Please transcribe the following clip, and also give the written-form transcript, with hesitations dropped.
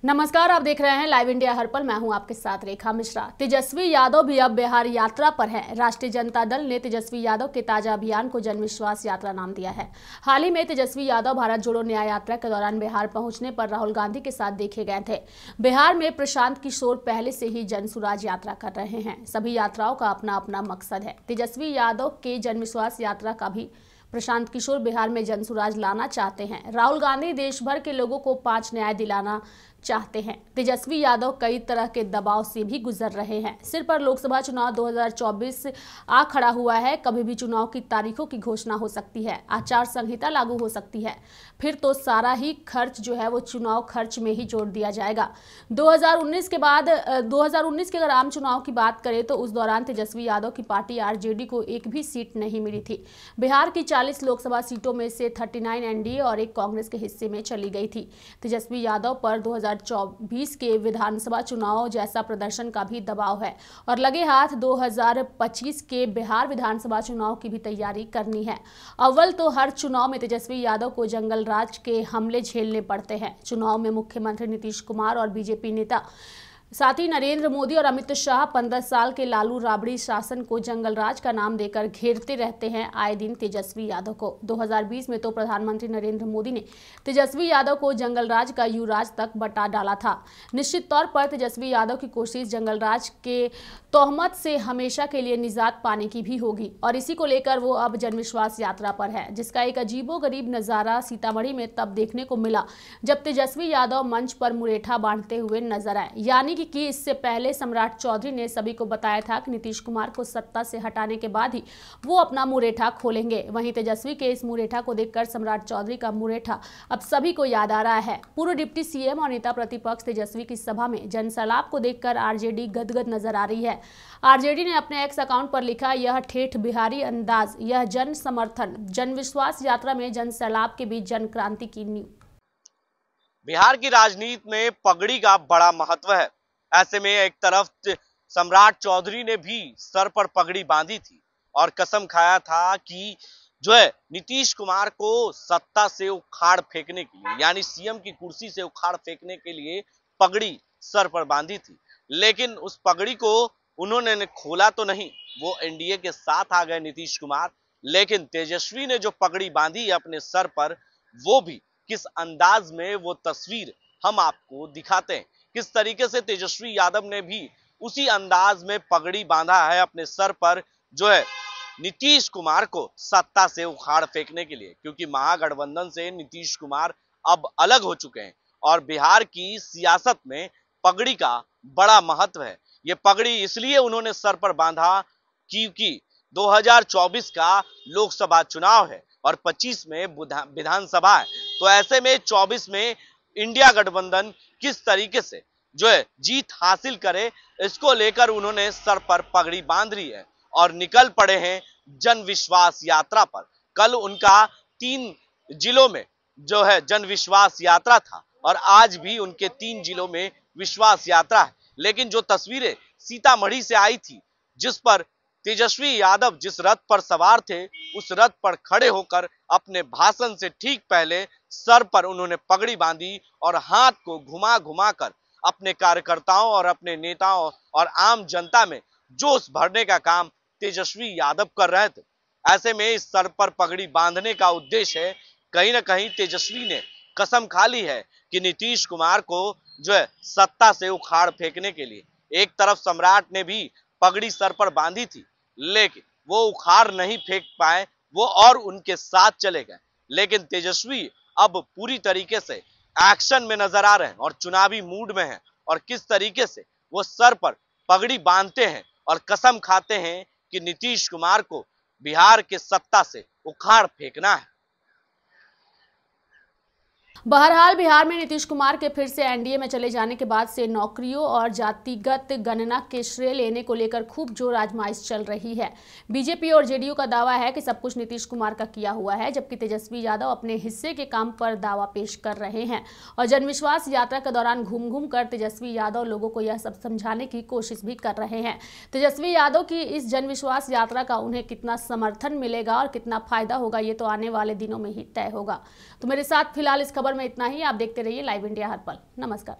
नमस्कार, आप देख रहे हैं लाइव इंडिया हर पल। मैं हूं आपके साथ रेखा मिश्रा। तेजस्वी यादव भी अब बिहार यात्रा पर हैं। राष्ट्रीय जनता दल ने तेजस्वी यादव के ताजा अभियान को जन विश्वास यात्रा नाम दिया है। हाल ही में तेजस्वी यादव भारत जोड़ो न्याय यात्रा के दौरान बिहार पहुंचने पर राहुल गांधी के साथ देखे गए थे। बिहार में प्रशांत किशोर पहले से ही जन सुराज यात्रा कर रहे हैं। सभी यात्राओं का अपना अपना मकसद है। तेजस्वी यादव के जन विश्वास यात्रा का भी प्रशांत किशोर बिहार में जनसुराज लाना चाहते हैं। राहुल गांधी देश भर के लोगों को 5 न्याय दिलाना चाहते हैं। तेजस्वी यादव कई तरह के दबाव से भी गुजर रहे हैं। सिर पर लोकसभा चुनाव 2024 आ खड़ा हुआ है। कभी भी चुनाव की तारीखों की घोषणा हो सकती है, आचार संहिता लागू हो सकती है, फिर तो सारा ही खर्च जो है वो चुनाव खर्च में ही जोड़ दिया जाएगा। 2019 के बाद 2019 के अगर आम चुनाव की बात करें तो उस दौरान तेजस्वी यादव की पार्टी आरजेडी को एक भी सीट नहीं मिली थी। बिहार की 40 लोकसभा सीटों में से 39 एनडीए और एक कांग्रेस के हिस्से में चली गई थी। तेजस्वी यादव पर 2024 के विधानसभा चुनाव जैसा प्रदर्शन का भी दबाव है और लगे हाथ 2025 के बिहार विधानसभा चुनाव की भी तैयारी करनी है। अव्वल तो हर चुनाव में तेजस्वी यादव को जंगल राज के हमले झेलने पड़ते हैं। चुनाव में मुख्यमंत्री नीतीश कुमार और बीजेपी नेता साथ ही नरेंद्र मोदी और अमित शाह 15 साल के लालू राबड़ी शासन को जंगल राज का नाम देकर घेरते रहते हैं आए दिन तेजस्वी यादव को। 2020 में तो प्रधानमंत्री नरेंद्र मोदी ने तेजस्वी यादव को जंगल राज का युवराज तक बता डाला था। निश्चित तौर पर तेजस्वी यादव की कोशिश जंगल राज के तोहमत से हमेशा के लिए निजात पाने की भी होगी और इसी को लेकर वो अब जनविश्वास यात्रा पर है, जिसका एक अजीबोगरीब नजारा सीतामढ़ी में तब देखने को मिला जब तेजस्वी यादव मंच पर मुरेठा बांटते हुए नजर आए। यानी कि इससे पहले सम्राट चौधरी ने सभी को बताया था कि नीतीश कुमार को सत्ता से हटाने के बाद ही वो अपना मुरेठा खोलेंगे। वहीं तेजस्वी के इस मुरेठा को देखकर सम्राट चौधरी का मुरेठा अब सभी को याद आ रहा है। पूर्व डिप्टी सीएम और नेता प्रतिपक्ष तेजस्वी की सभा में जनसैलाब को देखकर आरजेडी गदगद नजर आ रही है। आरजेडी ने अपने एक्स अकाउंट पर लिखा, यह ठेठ बिहारी अंदाज, यह जन समर्थन, जन विश्वास यात्रा में जनसैलाब के बीच जन क्रांति की नींव। बिहार की राजनीति में पगड़ी का बड़ा महत्व है। ऐसे में एक तरफ सम्राट चौधरी ने भी सर पर पगड़ी बांधी थी और कसम खाया था कि जो है नीतीश कुमार को सत्ता से उखाड़ फेंकने के लिए, यानी सीएम की कुर्सी से उखाड़ फेंकने के लिए पगड़ी सर पर बांधी थी। लेकिन उस पगड़ी को उन्होंने खोला तो नहीं, वो एनडीए के साथ आ गए नीतीश कुमार। लेकिन तेजस्वी ने जो पगड़ी बांधी है अपने सर पर, वो भी किस अंदाज में, वो तस्वीर हम आपको दिखाते हैं। किस तरीके से तेजस्वी यादव ने भी उसी अंदाज में पगड़ी बांधा है अपने सर पर, जो है नीतीश कुमार को सत्ता से उखाड़ फेंकने के लिए। क्योंकि महागठबंधन से नीतीश कुमार अब अलग हो चुके हैं और बिहार की सियासत में पगड़ी का बड़ा महत्व है। ये पगड़ी इसलिए उन्होंने सर पर बांधा क्योंकि 2024 का लोकसभा चुनाव है और 25 में विधानसभा है। तो ऐसे में 24 में इंडिया गठबंधन किस तरीके से जो है जीत हासिल करे, इसको लेकर उन्होंने सर पर पगड़ी बांध ली है और निकल पड़े हैं जन विश्वास यात्रा पर। कल उनका 3 जिलों में जो है जन विश्वास यात्रा था और आज भी उनके 3 जिलों में विश्वास यात्रा है। लेकिन जो तस्वीरें सीतामढ़ी से आई थी, जिस पर तेजस्वी यादव जिस रथ पर सवार थे, उस रथ पर खड़े होकर अपने भाषण से ठीक पहले सर पर उन्होंने पगड़ी बांधी और हाथ को घुमा घुमा कर अपने कार्यकर्ताओं और अपने नेताओं और आम जनता में जोश भरने का काम तेजस्वी यादव कर रहे थे। ऐसे में इस सर पर पगड़ी बांधने का उद्देश्य है, कहीं ना कहीं तेजस्वी ने कसम खा ली है कि नीतीश कुमार को जो है सत्ता से उखाड़ फेंकने के लिए। एक तरफ सम्राट ने भी पगड़ी सर पर बांधी थी, लेकिन वो उखाड़ नहीं फेंक पाए, वो और उनके साथ चले गए। लेकिन तेजस्वी अब पूरी तरीके से एक्शन में नजर आ रहे हैं और चुनावी मूड में हैं और किस तरीके से वो सर पर पगड़ी बांधते हैं और कसम खाते हैं कि नीतीश कुमार को बिहार के सत्ता से उखाड़ फेंकना है। बहरहाल बिहार में नीतीश कुमार के फिर से एनडीए में चले जाने के बाद से नौकरियों और जातिगत गणना के श्रेय लेने को लेकर खूब जोर आजमाइश चल रही है। बीजेपी और जेडीयू का दावा है कि सब कुछ नीतीश कुमार का किया हुआ है, जबकि तेजस्वी यादव अपने हिस्से के काम पर दावा पेश कर रहे हैं और जनविश्वास यात्रा के दौरान घूम घूम कर तेजस्वी यादव लोगों को यह सब समझाने की कोशिश भी कर रहे हैं। तेजस्वी यादव की इस जनविश्वास यात्रा का उन्हें कितना समर्थन मिलेगा और कितना फायदा होगा, ये तो आने वाले दिनों में ही तय होगा। तो मेरे साथ फिलहाल इस खबर में इतना ही। आप देखते रहिए लाइव इंडिया हर पल। नमस्कार।